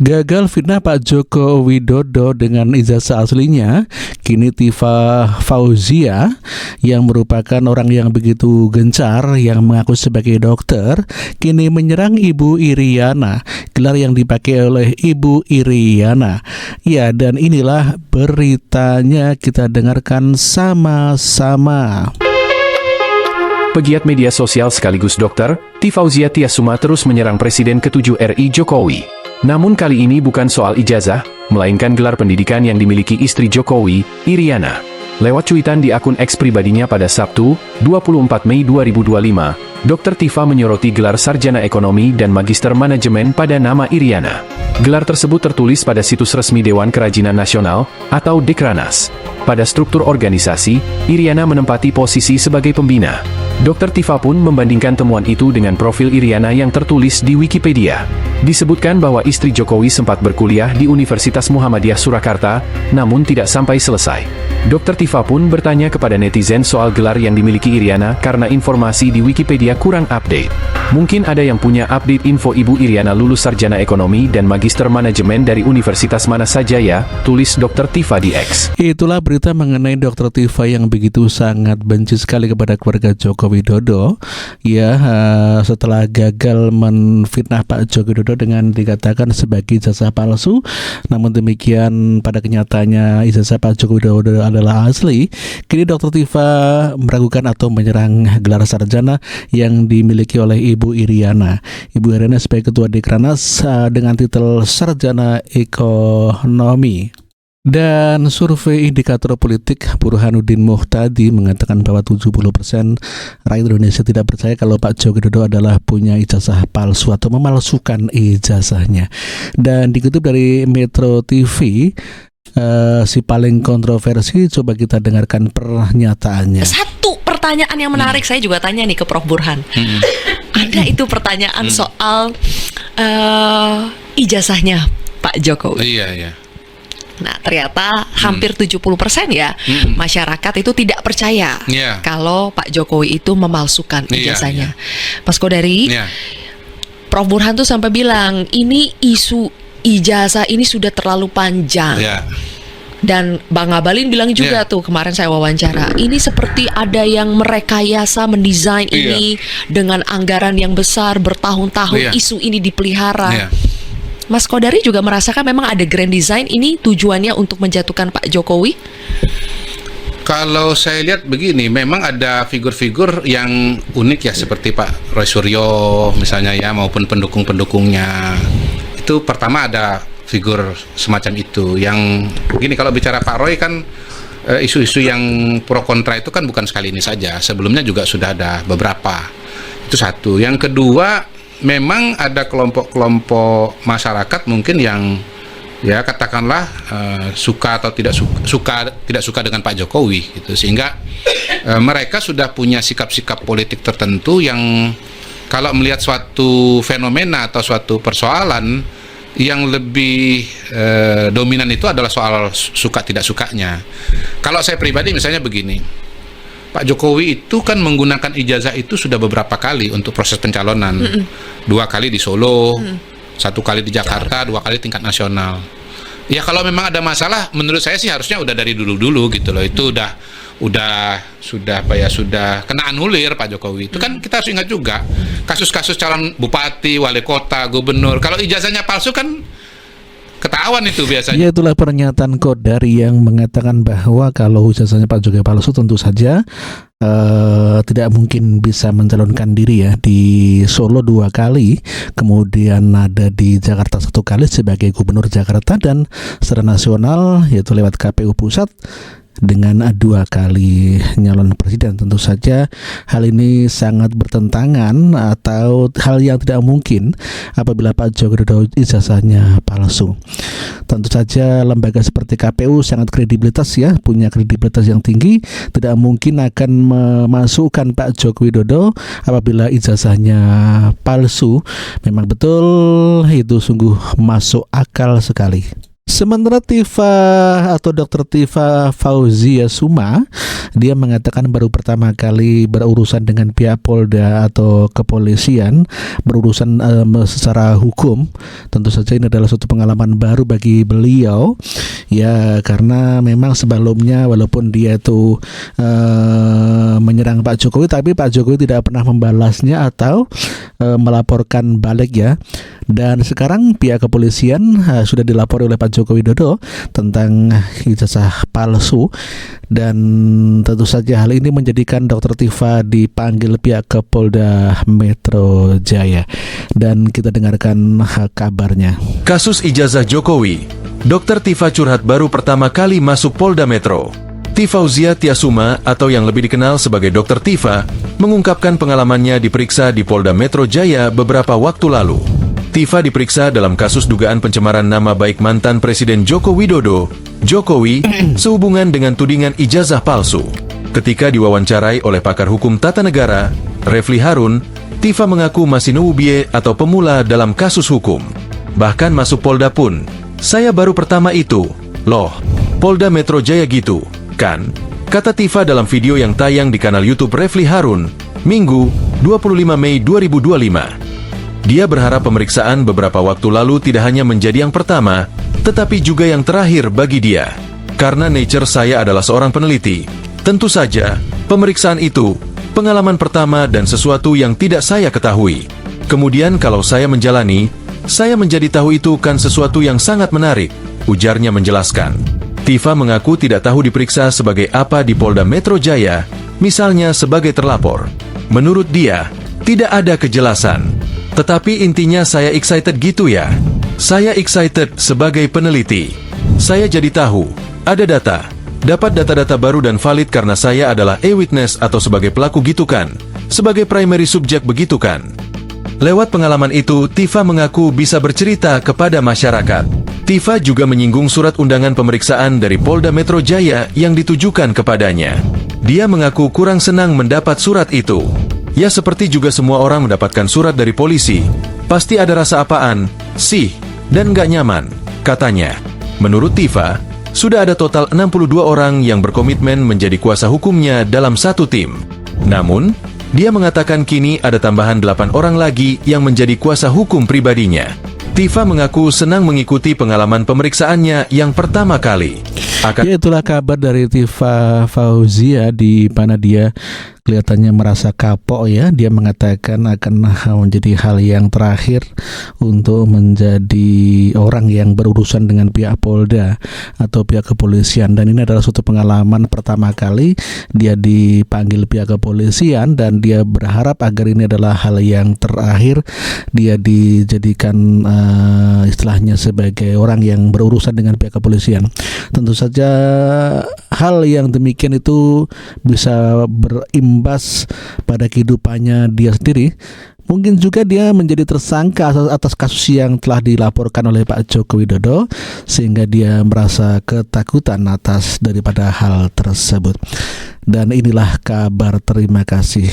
Gagal fitnah Pak Joko Widodo dengan ijazah aslinya, kini Tifa Fauzia yang merupakan orang yang begitu gencar yang mengaku sebagai dokter, kini menyerang Ibu Iriana, gelar yang dipakai oleh Ibu Iriana. Ya, dan inilah beritanya, kita dengarkan sama-sama. Pegiat media sosial sekaligus dokter, Tifa Fauzia Tiasuma terus menyerang Presiden ke-7 RI Jokowi. Namun kali ini bukan soal ijazah, melainkan gelar pendidikan yang dimiliki istri Jokowi, Iriana. Lewat cuitan di akun X pribadinya pada Sabtu, 24 Mei 2025, Dr. Tifa menyoroti gelar Sarjana Ekonomi dan Magister Manajemen pada nama Iriana. Gelar tersebut tertulis pada situs resmi Dewan Kerajinan Nasional, atau Dekranas. Pada struktur organisasi, Iriana menempati posisi sebagai pembina. Dr. Tifa pun membandingkan temuan itu dengan profil Iriana yang tertulis di Wikipedia. Disebutkan bahwa istri Jokowi sempat berkuliah di Universitas Muhammadiyah Surakarta, namun tidak sampai selesai. Dr. Tifa pun bertanya kepada netizen soal gelar yang dimiliki Iriana karena informasi di Wikipedia kurang update. Mungkin ada yang punya update info Ibu Iriana lulus Sarjana Ekonomi dan Magister Manajemen dari universitas mana saja ya, tulis Dr. Tifa di X. Itulah berita mengenai Dr. Tifa yang begitu sangat benci sekali kepada keluarga Joko Widodo. Ya, setelah gagal menfitnah Pak Joko Widodo dengan dikatakan sebagai ijazah palsu, namun demikian pada kenyataannya ijazah Pak Joko Widodo adalah asli. Kini Dr. Tifa meragukan atau menyerang gelar sarjana yang dimiliki oleh Ibu Iriana. Ibu Iriana sebagai ketua Dekranas dengan titel Sarjana Ekonomi. Dan survei indikator politik Burhanuddin Muhtadi mengatakan bahwa 70% rakyat Indonesia tidak percaya kalau Pak Joko Widodo adalah punya ijazah palsu atau memalsukan ijazahnya. Dan dikutip dari Metro TV, si paling kontroversi, coba kita dengarkan pernyataannya. Satu pertanyaan yang menarik, saya juga tanya nih ke Prof. Burhan. Ada itu pertanyaan soal ijazahnya Pak Jokowi. Iya. Nah, ternyata hampir 70% ya masyarakat itu tidak percaya kalau Pak Jokowi itu memalsukan ijazahnya. Mas Kodari, Prof. Burhan tuh sampai bilang ini isu ijazah ini sudah terlalu panjang. Dan Bang Abalin bilang juga tuh kemarin saya wawancara, ini seperti ada yang merekayasa mendesain ini dengan anggaran yang besar bertahun-tahun isu ini dipelihara. Mas Kodari juga merasakan memang ada grand design ini tujuannya untuk menjatuhkan Pak Jokowi? Kalau saya lihat begini, memang ada figur-figur yang unik ya, seperti Pak Roy Suryo misalnya ya, maupun pendukung-pendukungnya. Itu pertama ada figur semacam itu. Yang begini, kalau bicara Pak Roy kan isu-isu yang pro kontra itu kan bukan sekali ini saja. Sebelumnya juga sudah ada beberapa. Itu satu. Yang kedua, memang ada kelompok-kelompok masyarakat mungkin yang ya katakanlah suka atau tidak suka dengan Pak Jokowi gitu, sehingga mereka sudah punya sikap-sikap politik tertentu yang kalau melihat suatu fenomena atau suatu persoalan yang lebih dominan itu adalah soal suka tidak sukanya. Kalau saya pribadi misalnya begini, Pak Jokowi itu kan menggunakan ijazah itu sudah beberapa kali untuk proses pencalonan. 2 kali di Solo, 1 kali di Jakarta, 2 kali tingkat nasional. Ya kalau memang ada masalah, menurut saya sih harusnya udah dari dulu gitu loh. Itu sudah kena anulir Pak Jokowi. Itu kan kita harus ingat juga kasus-kasus calon bupati, wali kota, gubernur. Kalau ijazahnya palsu kan ketahuan itu biasanya. Ya, itulah pernyataan Kodari yang mengatakan bahwa kalau ijazahnya Pak Jokowi palsu tentu saja tidak mungkin bisa mencalonkan diri ya. Di Solo 2 kali, kemudian ada di Jakarta 1 kali sebagai gubernur Jakarta, dan secara nasional yaitu lewat KPU pusat dengan 2 kali nyalon presiden. Tentu saja hal ini sangat bertentangan atau hal yang tidak mungkin apabila Pak Joko Widodo ijazahnya palsu. Tentu saja lembaga seperti KPU sangat kredibilitas ya, punya kredibilitas yang tinggi, tidak mungkin akan memasukkan Pak Joko Widodo apabila ijazahnya palsu. Memang betul itu sungguh masuk akal sekali. Sementara Tifa atau Dr. Tifa Fauzia Suma, dia mengatakan baru pertama kali berurusan dengan pihak Polda atau kepolisian, berurusan secara hukum. Tentu saja ini adalah suatu pengalaman baru bagi beliau, ya, karena memang sebelumnya walaupun dia itu menyerang Pak Jokowi, tapi Pak Jokowi tidak pernah membalasnya atau melaporkan balik, ya. Dan sekarang pihak kepolisian sudah dilapori oleh Pak Joko Widodo tentang ijazah palsu, dan tentu saja hal ini menjadikan Dr. Tifa dipanggil pihak ke Polda Metro Jaya. Dan kita dengarkan kabarnya. Kasus ijazah Jokowi, Dr. Tifa curhat baru pertama kali masuk Polda Metro. Tifauzia Tiasuma atau yang lebih dikenal sebagai Dr. Tifa mengungkapkan pengalamannya diperiksa di Polda Metro Jaya beberapa waktu lalu. Tifa diperiksa dalam kasus dugaan pencemaran nama baik mantan Presiden Joko Widodo, Jokowi, sehubungan dengan tudingan ijazah palsu. Ketika diwawancarai oleh pakar hukum tata negara, Refli Harun, Tifa mengaku masih nuwubie atau pemula dalam kasus hukum. Bahkan masuk Polda pun, saya baru pertama itu, loh, Polda Metro Jaya gitu, kan? Kata Tifa dalam video yang tayang di kanal YouTube Refli Harun, Minggu, 25 Mei 2025. Dia berharap pemeriksaan beberapa waktu lalu tidak hanya menjadi yang pertama, tetapi juga yang terakhir bagi dia. Karena nature saya adalah seorang peneliti. Tentu saja, pemeriksaan itu, pengalaman pertama dan sesuatu yang tidak saya ketahui. Kemudian kalau saya menjalani, saya menjadi tahu itu kan sesuatu yang sangat menarik, ujarnya menjelaskan. Tifa mengaku tidak tahu diperiksa sebagai apa di Polda Metro Jaya, misalnya sebagai terlapor. Menurut dia, tidak ada kejelasan. Tetapi intinya saya excited gitu ya. Saya excited sebagai peneliti. Saya jadi tahu, ada data, dapat data-data baru dan valid karena saya adalah eyewitness atau sebagai pelaku gitu kan. Sebagai primary subject begitu kan. Lewat pengalaman itu, Tifa mengaku bisa bercerita kepada masyarakat. Tifa juga menyinggung surat undangan pemeriksaan dari Polda Metro Jaya yang ditujukan kepadanya. Dia mengaku kurang senang mendapat surat itu. Ya seperti juga semua orang mendapatkan surat dari polisi, pasti ada rasa apaan, sih, dan nggak nyaman, katanya. Menurut Tifa, sudah ada total 62 orang yang berkomitmen menjadi kuasa hukumnya dalam satu tim. Namun, dia mengatakan kini ada tambahan 8 orang lagi yang menjadi kuasa hukum pribadinya. Tifa mengaku senang mengikuti pengalaman pemeriksaannya yang pertama kali. Ya, itulah kabar dari Tifa Fauzia, di mana dia kelihatannya merasa kapok, ya. Dia mengatakan akan menjadi hal yang terakhir untuk menjadi orang yang berurusan dengan pihak Polda atau pihak kepolisian, dan ini adalah suatu pengalaman pertama kali dia dipanggil pihak kepolisian, dan dia berharap agar ini adalah hal yang terakhir dia dijadikan istilahnya sebagai orang yang berurusan dengan pihak kepolisian. Tentu saja hal yang demikian itu bisa berimbas pada kehidupannya dia sendiri. Mungkin juga dia menjadi tersangka atas kasus yang telah dilaporkan oleh Pak Joko Widodo, sehingga dia merasa ketakutan atas daripada hal tersebut. Dan inilah kabar, terima kasih.